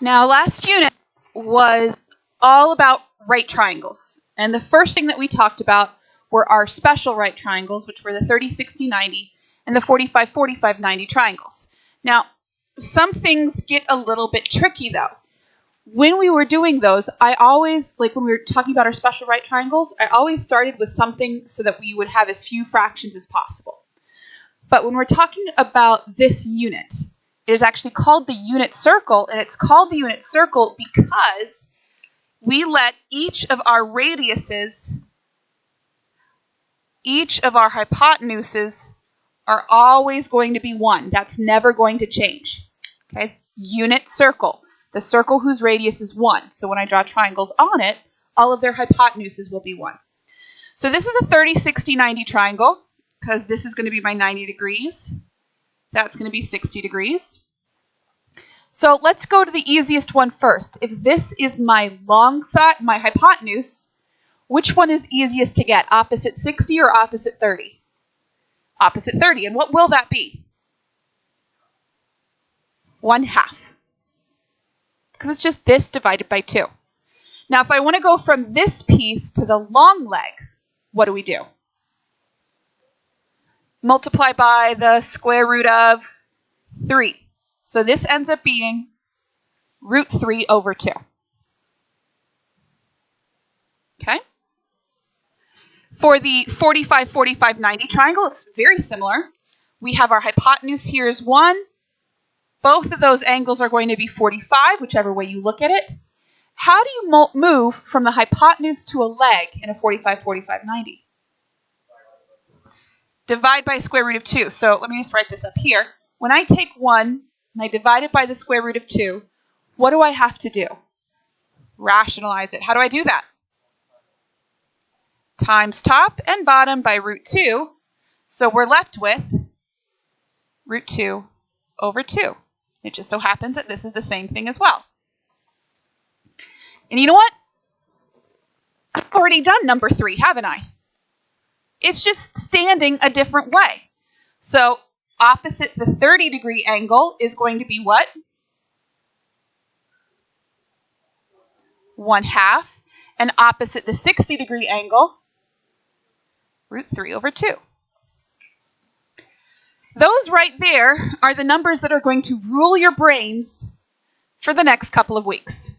Now, last unit was all about right triangles. And the first thing that we talked about were our special right triangles, which were the 30, 60, 90, and the 45, 45, 90 triangles. Now, some things get a little bit tricky, though. When we were doing those, I always, like when we were talking about our special right triangles, I always started with something so that we would have as few fractions as possible. But when we're talking about this unit, it is actually called the unit circle, and it's called the unit circle because we let each of our radiuses, each of our hypotenuses are always going to be 1. That's never going to change. Okay? Unit circle. The circle whose radius is 1. So when I draw triangles on it, all of their hypotenuses will be 1. So this is a 30, 60, 90 triangle because this is going to be my 90 degrees. That's going to be 60 degrees. So let's go to the easiest one first. If this is my long side, my hypotenuse, which one is easiest to get? Opposite 60 or opposite 30? Opposite 30. And what will that be? 1/2. Because it's just this divided by 2. Now, if I want to go from this piece to the long leg, what do we do? Multiply by the square root of 3. So this ends up being root 3 over 2. Okay? For the 45, 45, 90 triangle, it's very similar. We have our hypotenuse here is 1. Both of those angles are going to be 45, whichever way you look at it. How do you move from the hypotenuse to a leg in a 45, 45, 90? Divide by square root of 2. So let me just write this up here. When I take 1 and I divide it by the square root of 2, what do I have to do? Rationalize it. How do I do that? Times top and bottom by root 2. So we're left with root 2 over 2. It just so happens that this is the same thing as well. And you know what? I've already done number 3, haven't I? It's just standing a different way. So opposite the 30-degree angle is going to be what? 1/2. And opposite the 60-degree angle, root 3 over 2. Those right there are the numbers that are going to rule your brains for the next couple of weeks.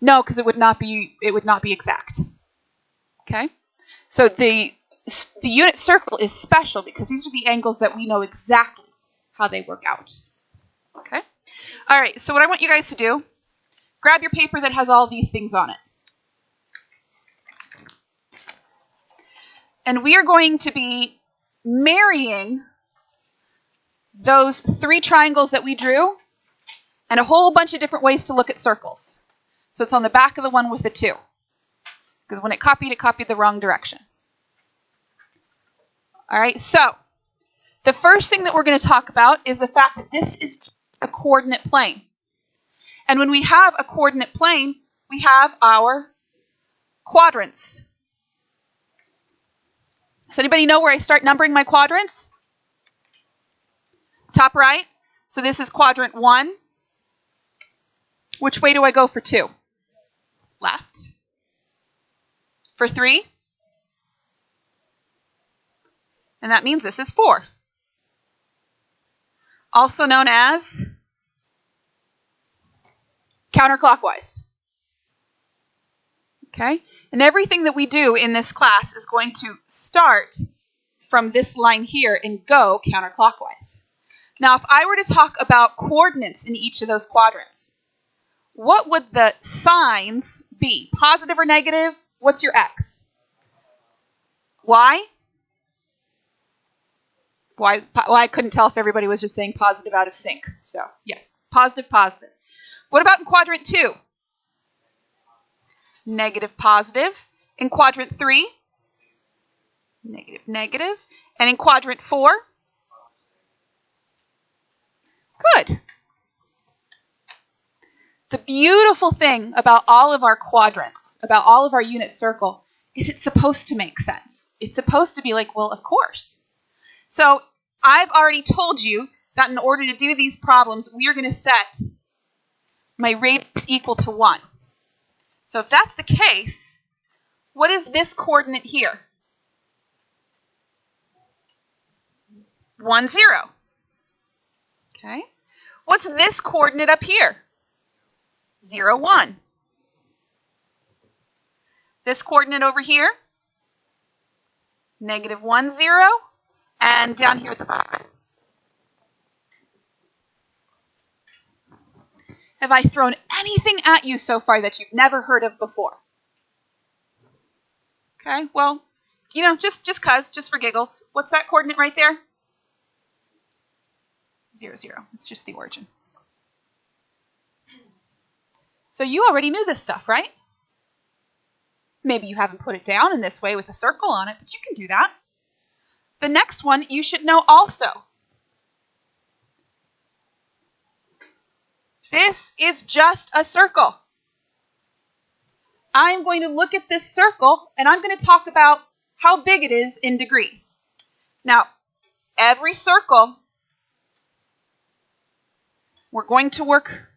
No, because it would not be exact. Okay? So the unit circle is special because these are the angles that we know exactly how they work out. Okay? All right, so what I want you guys to do, grab your paper that has all these things on it. And we are going to be marrying those 3 triangles that we drew and a whole bunch of different ways to look at circles. So it's on the back of the one with the 2. Because when it copied the wrong direction. All right, so the first thing that we're going to talk about is the fact that this is a coordinate plane. And when we have a coordinate plane, we have our quadrants. Does anybody know where I start numbering my quadrants? Top right. So this is quadrant 1. Which way do I go for 2? Left. For 3? And that means this is 4. Also known as counterclockwise. Okay? And everything that we do in this class is going to start from this line here and go counterclockwise. Now, if I were to talk about coordinates in each of those quadrants, what would the signs be? Positive or negative? What's your X? Y? Why? Well, I couldn't tell if everybody was just saying positive out of sync. So, yes, positive, positive. What about in quadrant 2? Negative, positive. In quadrant 3? Negative, negative. And in quadrant 4? Good. The beautiful thing about all of our quadrants, about all of our unit circle, is it's supposed to make sense. It's supposed to be like, well, of course. So I've already told you that in order to do these problems, we are going to set my radius equal to 1. So if that's the case, what is this coordinate here? 1, 0. Okay. What's this coordinate up here? 0, 1. This coordinate over here? Negative 1, 0. And down here at the bottom. Have I thrown anything at you so far that you've never heard of before? Okay, well, just for giggles. What's that coordinate right there? 0, 0. It's just the origin. So you already knew this stuff, right? Maybe you haven't put it down in this way with a circle on it, but you can do that. The next one you should know also. This is just a circle. I'm going to look at this circle, and I'm going to talk about how big it is in degrees. Now, every circle, we're going to work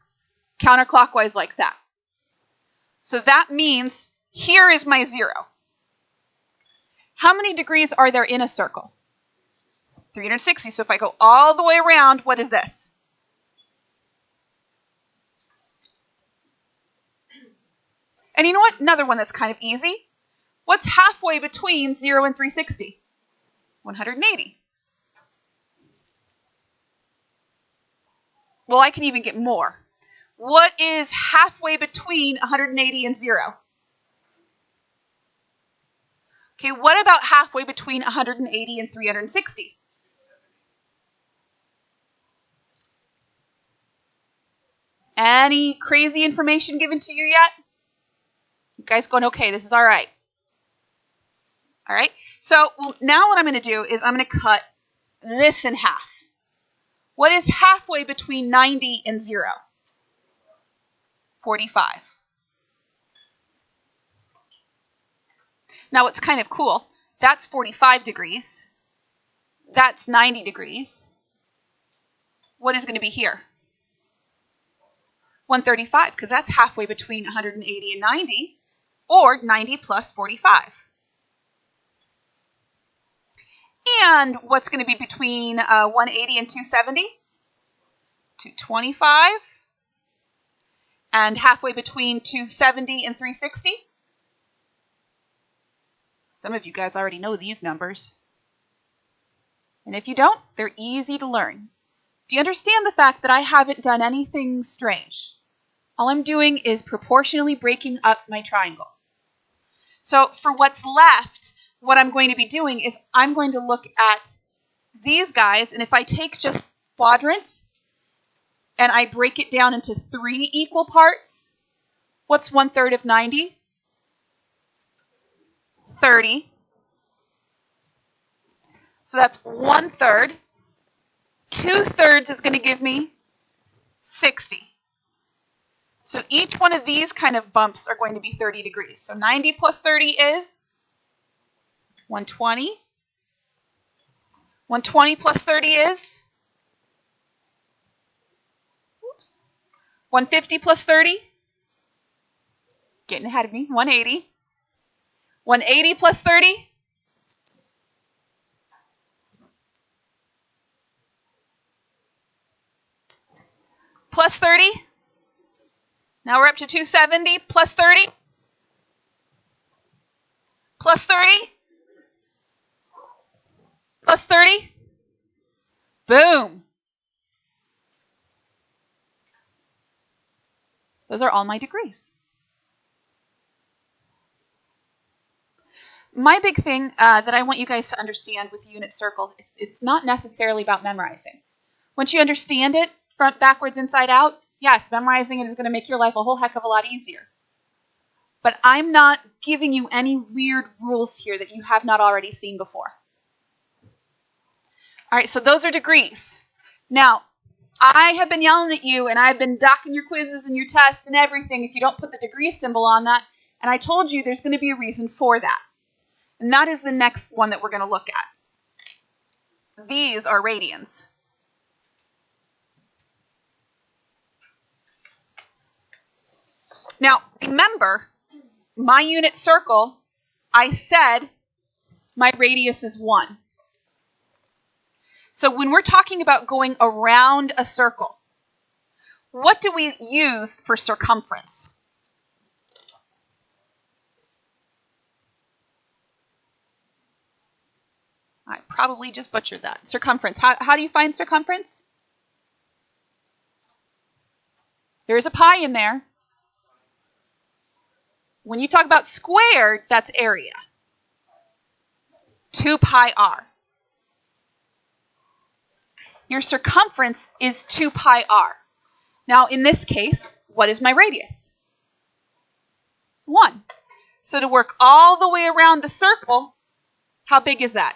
counterclockwise like that. So that means here is my 0. How many degrees are there in a circle? 360. So if I go all the way around, what is this? And you know what? Another one that's kind of easy. What's halfway between 0 and 360? 180. Well, I can even get more. What is halfway between 180 and 0? Okay, what about halfway between 180 and 360? Any crazy information given to you yet? You guys going, okay, this is all right. All right, so now what I'm going to do is I'm going to cut this in half. What is halfway between 90 and 0? 45. Now what's kind of cool, that's 45 degrees. That's 90 degrees. What is going to be here? 135, because that's halfway between 180 and 90, or 90 plus 45. And what's going to be between 180 and 270? 225. And halfway between 270 and 360? Some of you guys already know these numbers. And if you don't, they're easy to learn. Do you understand the fact that I haven't done anything strange? All I'm doing is proportionally breaking up my triangle. So for what's left, what I'm going to be doing is I'm going to look at these guys, and if I take just quadrant and I break it down into 3 equal parts, what's 1/3 of 90? 30. So that's 1/3. 2/3 is going to give me 60. So each one of these kind of bumps are going to be 30 degrees. So 90 plus 30 is 120. 120 plus 30 is 150 plus 30. Getting ahead of me. 180. 180 plus 30. Plus 30. Now we're up to 270 plus 30. Plus 30. Plus 30. Boom. Those are all my degrees. My big thing that I want you guys to understand with unit circles, it's not necessarily about memorizing. Once you understand it, front, backwards, inside out, yes, memorizing it is going to make your life a whole heck of a lot easier. But I'm not giving you any weird rules here that you have not already seen before. All right, so those are degrees. Now, I have been yelling at you, and I've been docking your quizzes and your tests and everything if you don't put the degree symbol on that, and I told you there's going to be a reason for that. And that is the next one that we're going to look at. These are radians. Now, remember, my unit circle, I said my radius is 1. So when we're talking about going around a circle, what do we use for circumference? I probably just butchered that. Circumference. How do you find circumference? There's a pi in there. When you talk about squared, that's area. 2 pi r. Your circumference is 2 pi r. Now, in this case, what is my radius? 1. So to work all the way around the circle, how big is that?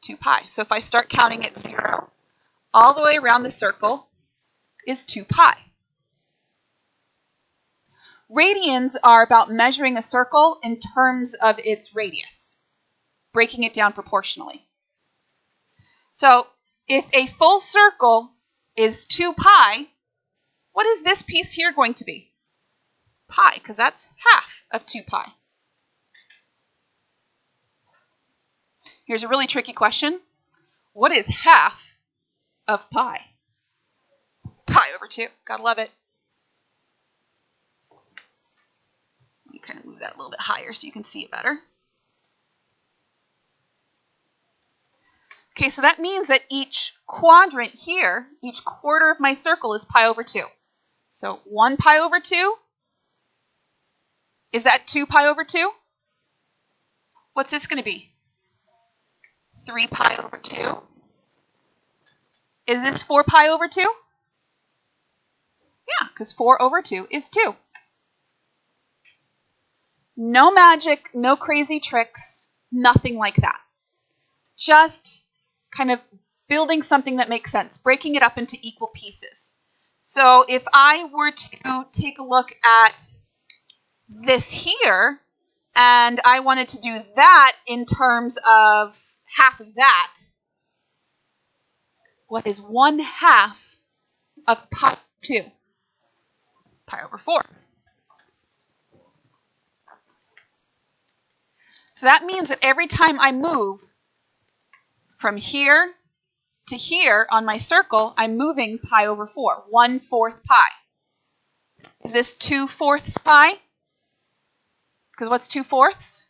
2 pi. So if I start counting at 0, all the way around the circle is 2 pi. Radians are about measuring a circle in terms of its radius, breaking it down proportionally. So if a full circle is 2 pi, what is this piece here going to be? Pi, because that's half of 2 pi. Here's a really tricky question. What is half of pi? Pi over 2. Gotta love it. Let me kind of move that a little bit higher so you can see it better. Okay, so that means that each quadrant here, each quarter of my circle is pi over 2. So 1 pi over 2, is that 2 pi over 2? What's this going to be? 3 pi over 2. Is this 4 pi over 2? Yeah, because 4 over 2 is 2. No magic, no crazy tricks, nothing like that. Just kind of building something that makes sense, breaking it up into equal pieces. So if I were to take a look at this here, and I wanted to do that in terms of half of that, what is 1/2 of pi 2? Pi over 4. So that means that every time I move from here to here on my circle, I'm moving pi over 4, 1/4 pi. Is this 2/4 pi? Because what's 2/4?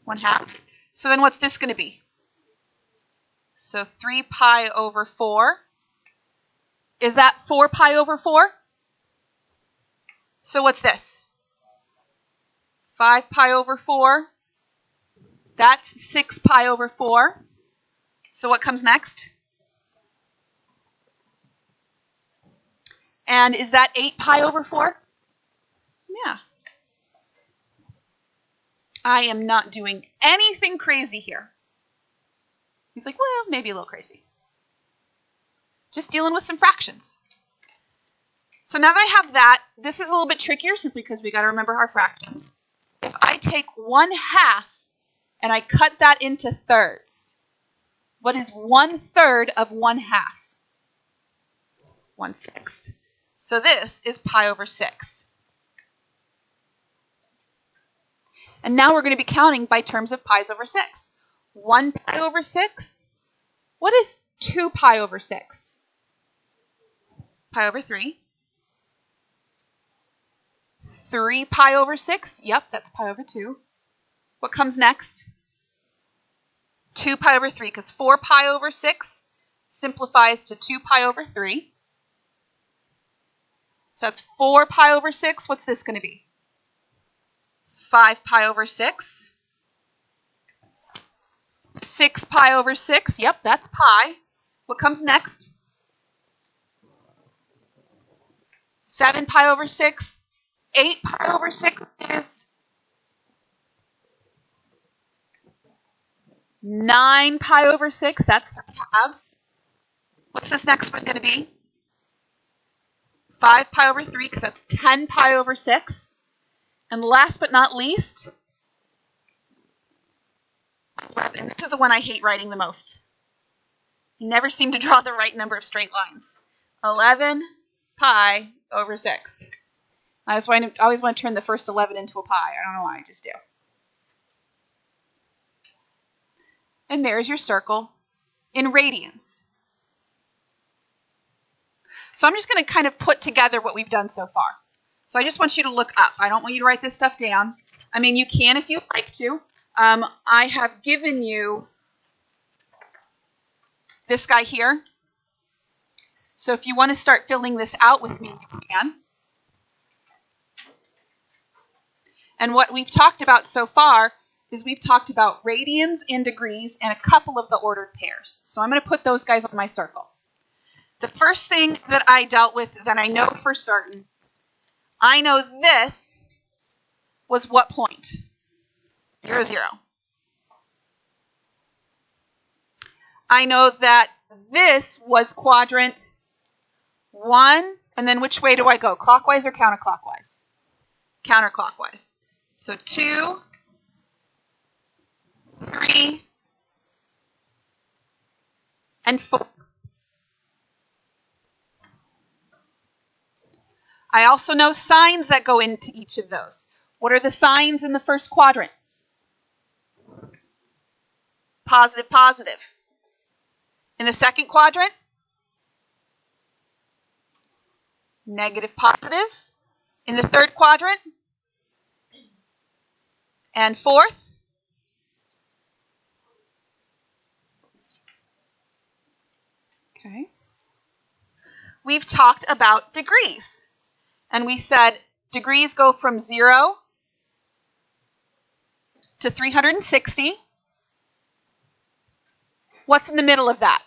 1/2. So then what's this going to be? So 3 pi over 4. Is that 4 pi over 4? So what's this? 5 pi over 4. That's 6 pi over 4. So what comes next? And is that 8 pi over 4? Yeah. I am not doing anything crazy here. He's like, well, maybe a little crazy. Just dealing with some fractions. So now that I have that, this is a little bit trickier simply because we got to remember our fractions. If I take 1/2 and I cut that into thirds, what is 1/3 of 1/2? 1/6. So this is pi over 6. And now we're going to be counting by terms of pi's over 6. 1 pi over 6. What is 2 pi over 6? Pi over 3. 3 pi over 6. Yep, that's pi over 2. What comes next? 2 pi over 3, because 4 pi over 6 simplifies to 2 pi over 3. So that's 4 pi over 6. What's this going to be? 5 pi over 6. 6 pi over 6. Yep, that's pi. What comes next? 7 pi over 6. 8 pi over 6 is 9 pi over 6. That's 3/2. What's this next one going to be? 5 pi over 3, because that's 10 pi over 6. And last but not least, 11. This is the one I hate writing the most. You never seem to draw the right number of straight lines. 11 pi over 6. I always want to turn the first 11 into a pi. I don't know why, I just do. And there's your circle in radians. So I'm just going to kind of put together what we've done so far. So I just want you to look up. I don't want you to write this stuff down. I mean, you can if you'd like to. I have given you this guy here. So if you want to start filling this out with me, you can. And what we've talked about so far is we've talked about radians and degrees and a couple of the ordered pairs. So I'm going to put those guys on my circle. The first thing that I dealt with that I know for certain, I know this was what point? 0, 0. I know that this was quadrant 1, and then which way do I go? Clockwise or counterclockwise? Counterclockwise. So 2, 3, and 4. I also know signs that go into each of those. What are the signs in the first quadrant? Positive, positive. In the second quadrant? Negative, positive. In the third quadrant? And fourth? Okay. We've talked about degrees. And we said degrees go from 0 to 360. What's in the middle of that?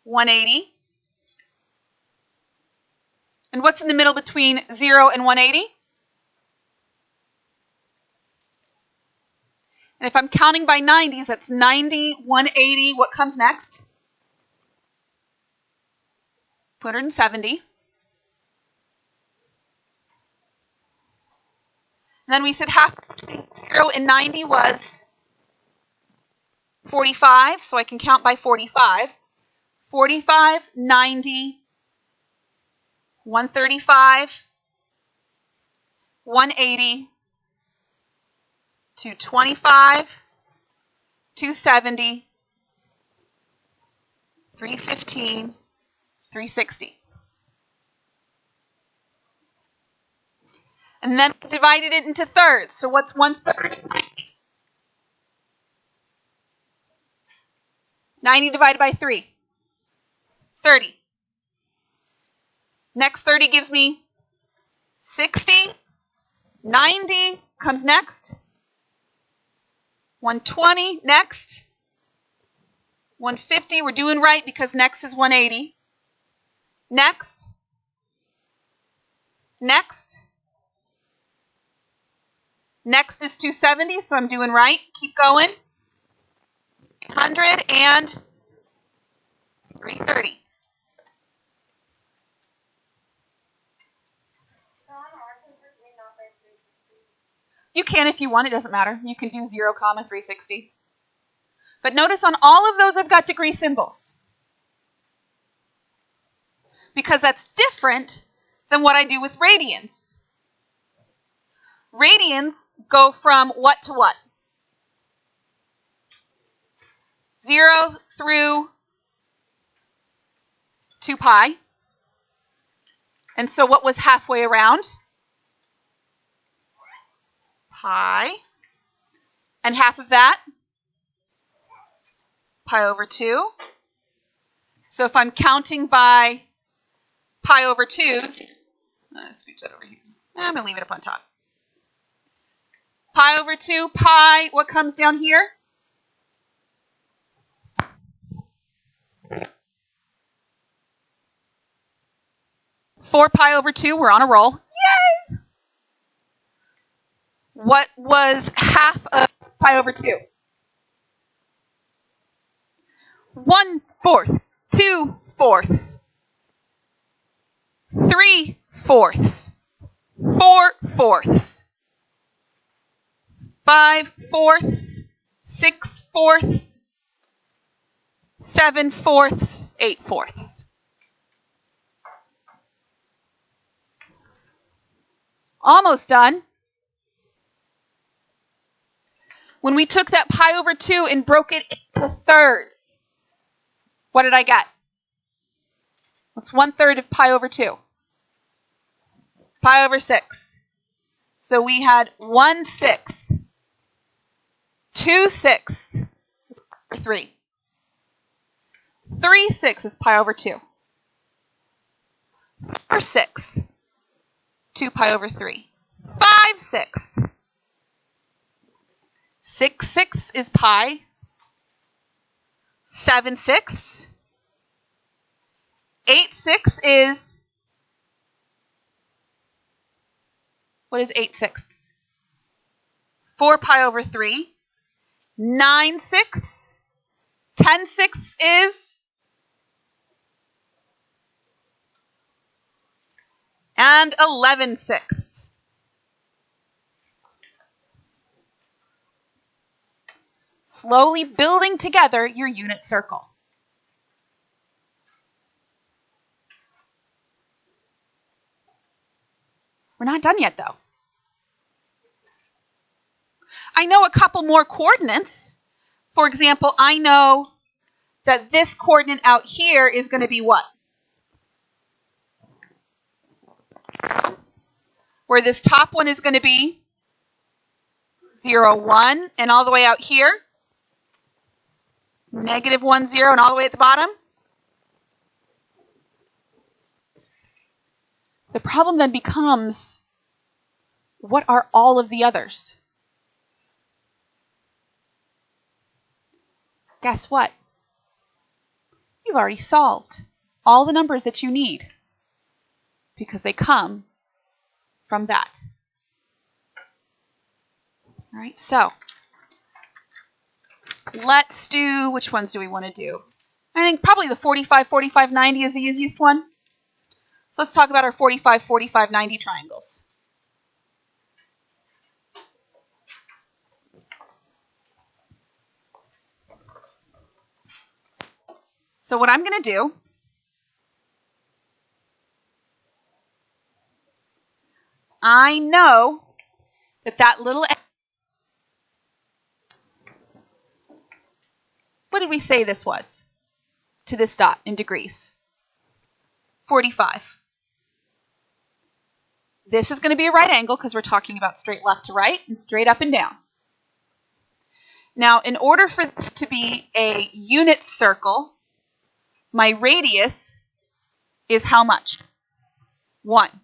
180. And what's in the middle between 0 and 180? And if I'm counting by 90s, that's 90, 180. What comes next? 270. And then we said half between 0 and 90 was 45, so I can count by 45s. 45, 90, 135, 180, 225, 270, 315, 360. And then divided it into thirds. So what's 1/3 of 90? 90 divided by 3. 30. Next 30 gives me 60. 90 comes next. 120 next. 150, we're doing right because next is 180. Next. Next. Next is 270, so I'm doing right. Keep going. 100 and 330. You can if you want, it doesn't matter. You can do 0, 360. But notice on all of those I've got degree symbols. Because that's different than what I do with radians. Radians go from what to what? 0 through 2 pi. And so what was halfway around? Pi. And half of that? Pi over 2. So if I'm counting by pi over 2s, let's switch that over here. I'm going to leave it up on top. Pi over 2, pi, what comes down here? Four pi over 2, we're on a roll. Yay! What was half of pi over 2? 1/4, 2/4, 3/4, 4/4, 5/4, 6/4, 7/4, 8/4. Almost done. When we took that pi over 2 and broke it into thirds, what did I get? What's 1/3 of pi over 2? Pi over 6. So we had 1/6. 2/6 is pi over 3. 3/6 is pi over 2. 4/6, 2 pi over 3. 5/6. 6/6 is pi. 7/6. 8/6 is, what is 8/6? 4 pi over 3. 9/6. 10/6 is, and 11/6. Slowly building together your unit circle. We're not done yet, though. I know a couple more coordinates. For example, I know that this coordinate out here is going to be what? Where this top one is going to be 0, 1, and all the way out here, -1, 0, and all the way at the bottom. The problem then becomes, what are all of the others? Guess what? You've already solved all the numbers that you need because they come from that. All right, so let's do, which ones do we want to do? I think probably the 45, 45, 90 is the easiest one. So let's talk about our 45, 45, 90 triangles. So what I'm going to do, I know that little, what did we say this was to this dot in degrees? 45. This is going to be a right angle because we're talking about straight left to right and straight up and down. Now, in order for this to be a unit circle, my radius is how much? 1.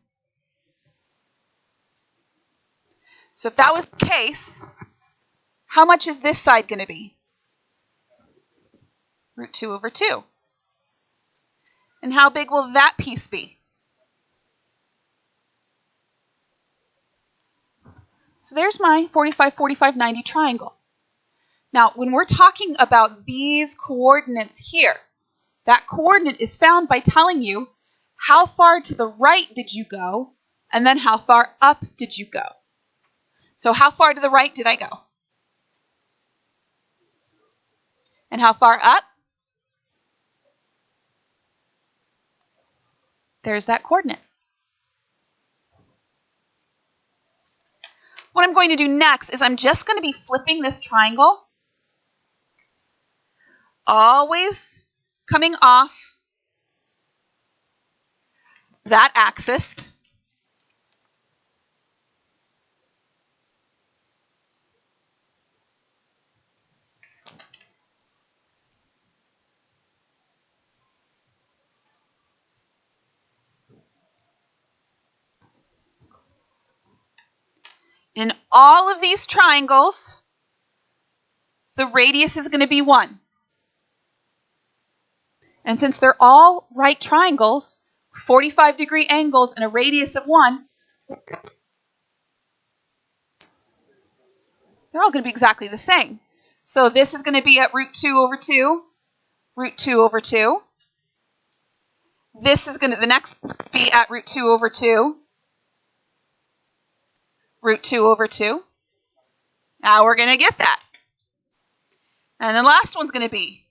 So if that was the case, how much is this side going to be? √2/2. And how big will that piece be? So there's my 45, 45, 90 triangle. Now, when we're talking about these coordinates here, that coordinate is found by telling you how far to the right did you go, and then how far up did you go. So how far to the right did I go? And how far up? There's that coordinate. What I'm going to do next is I'm just going to be flipping this triangle, always coming off that axis. In all of these triangles, the radius is going to be 1. And since they're all right triangles, 45-degree angles and a radius of 1, they're all going to be exactly the same. So this is going to be at √2/2, √2/2. This is going to, the next be at √2/2, √2/2. Now we're going to get that. And the last one's going to be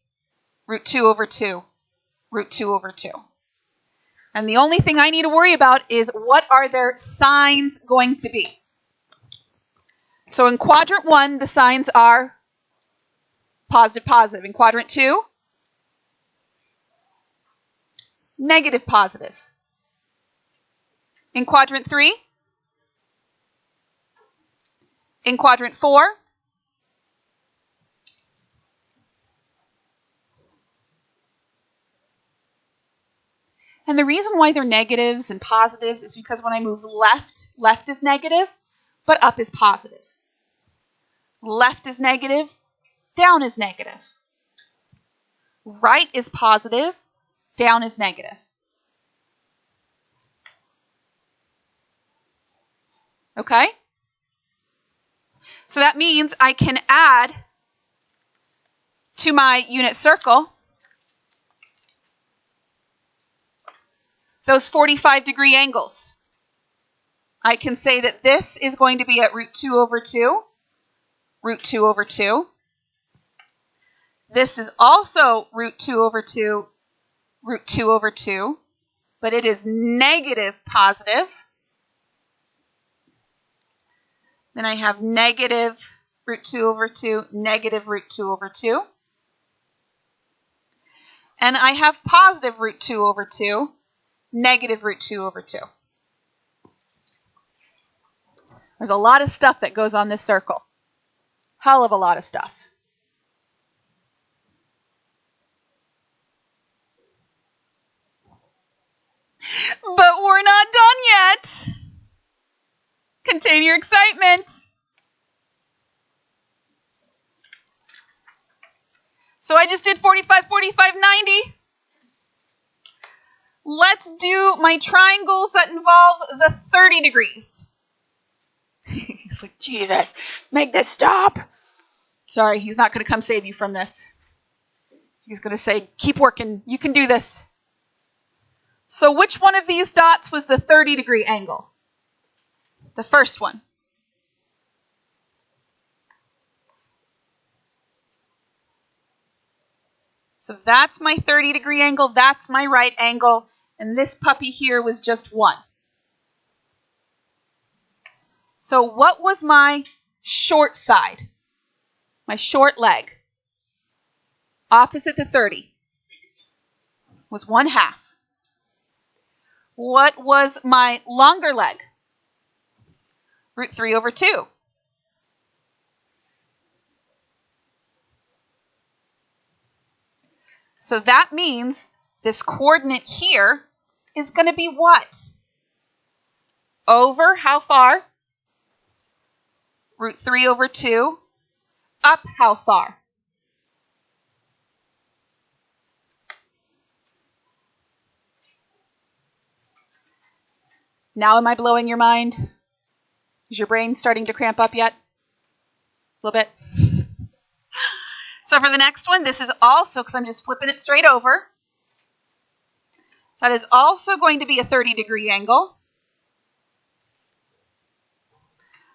root 2 over 2, root 2 over 2. And the only thing I need to worry about is what are their signs going to be. So in quadrant 1, the signs are positive, positive. In quadrant 2, negative, positive. In quadrant 3, in quadrant 4, and the reason why they're negatives and positives is because when I move left, left is negative, but up is positive. Left is negative, down is negative. Right is positive, down is negative. Okay? So that means I can add to my unit circle those 45-degree angles. I can say that this is going to be at root 2 over 2, root 2 over 2. This is also root 2 over 2, root 2 over 2, but it is negative positive. Then I have negative root 2 over 2, negative root 2 over 2. And I have positive root 2 over 2, negative root 2 over 2. There's a lot of stuff that goes on this circle. Hell of a lot of stuff. But we're not done yet. Contain your excitement. So I just did 45, 45, 90. Let's do my triangles that involve the 30 degrees. He's like, Jesus, make this stop. Sorry, he's not going to come save you from this. He's going to say, keep working. You can do this. So which one of these dots was the 30-degree angle? The first one. So that's my 30-degree angle. That's my right angle. And this puppy here was just 1. So what was my short side? My short leg. Opposite to 30. Was 1/2. What was my longer leg? Root 3 over 2. So that means this coordinate here is going to be what? Over how far? Root 3 over 2. Up how far? Now am I blowing your mind? Is your brain starting to cramp up yet? A little bit? So for the next one, this is also, because I'm just flipping it straight over, that is also going to be a 30-degree angle.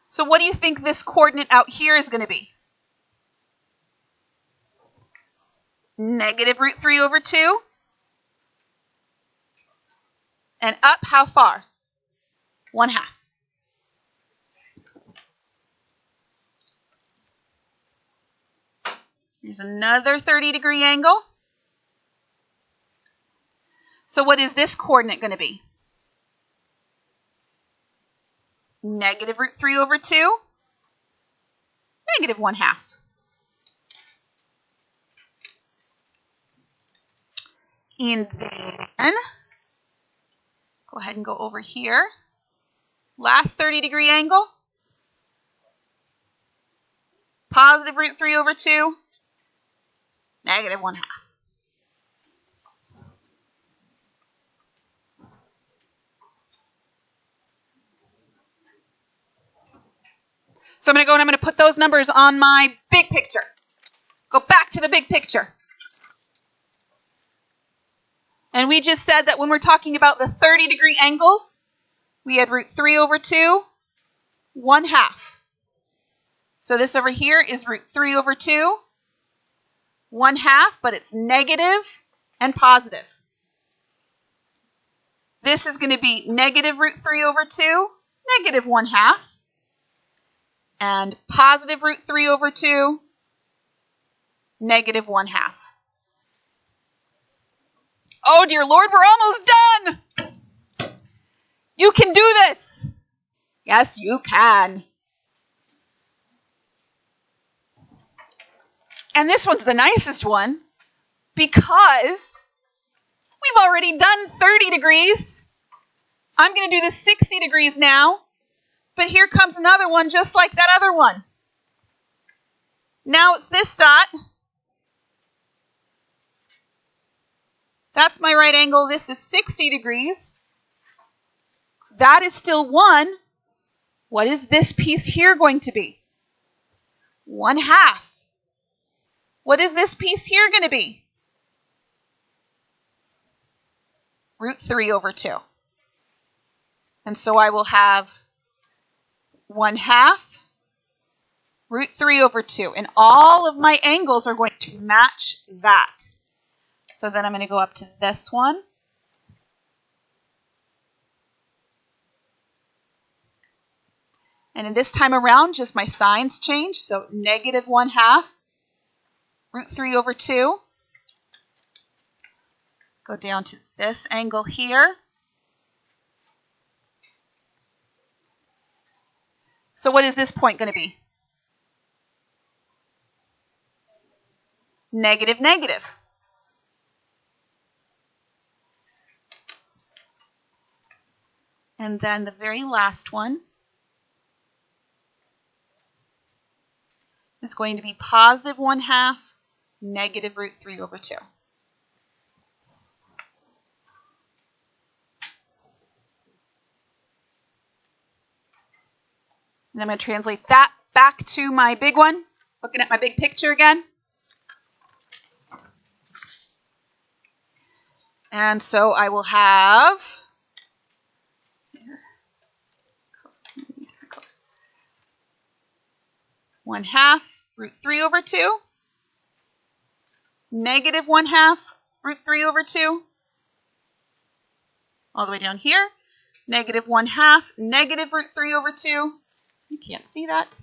So what do you think this coordinate out here is going to be? Negative root 3 over 2. And up how far? 1/2. Here's another 30-degree angle. So what is this coordinate going to be? Negative root 3 over 2. Negative 1/2. And then, go ahead and go over here. Last 30-degree angle. Positive root 3 over 2. Negative 1/2. So I'm going to go and I'm going to put those numbers on my big picture. Go back to the big picture. And we just said that when we're talking about the 30-degree angles, we had root 3 over 2, 1/2. So this over here is root 3 over 2, 1/2, but it's negative and positive. This is going to be negative root 3 over 2, negative 1/2. And positive root 3 over 2, negative 1/2. Oh, dear Lord, we're almost done. You can do this. Yes, you can. And this one's the nicest one because we've already done 30 degrees. I'm going to do the 60 degrees now, but here comes another one just like that other one. Now it's this dot. That's my right angle. This is 60 degrees. That is still 1. What is this piece here going to be? 1/2. What is this piece here going to be? Root 3 over 2. And so I will have 1/2 root 3 over 2. And all of my angles are going to match that. So then I'm going to go up to this one. And in this time around, just my signs change. So negative 1/2 root 3 over 2. Go down to this angle here. So what is this point going to be? Negative, negative. And then the very last one is going to be positive 1/2, negative root 3 over 2. And I'm going to translate that back to my big one, looking at my big picture again. And so I will have 1/2 root 3 over 2, negative 1/2 root 3 over 2, all the way down here, negative 1/2, negative root 3 over 2. You can't see that.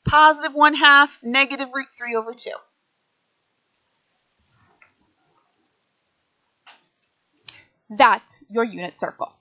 Positive 1/2, negative root 3 over 2. That's your unit circle.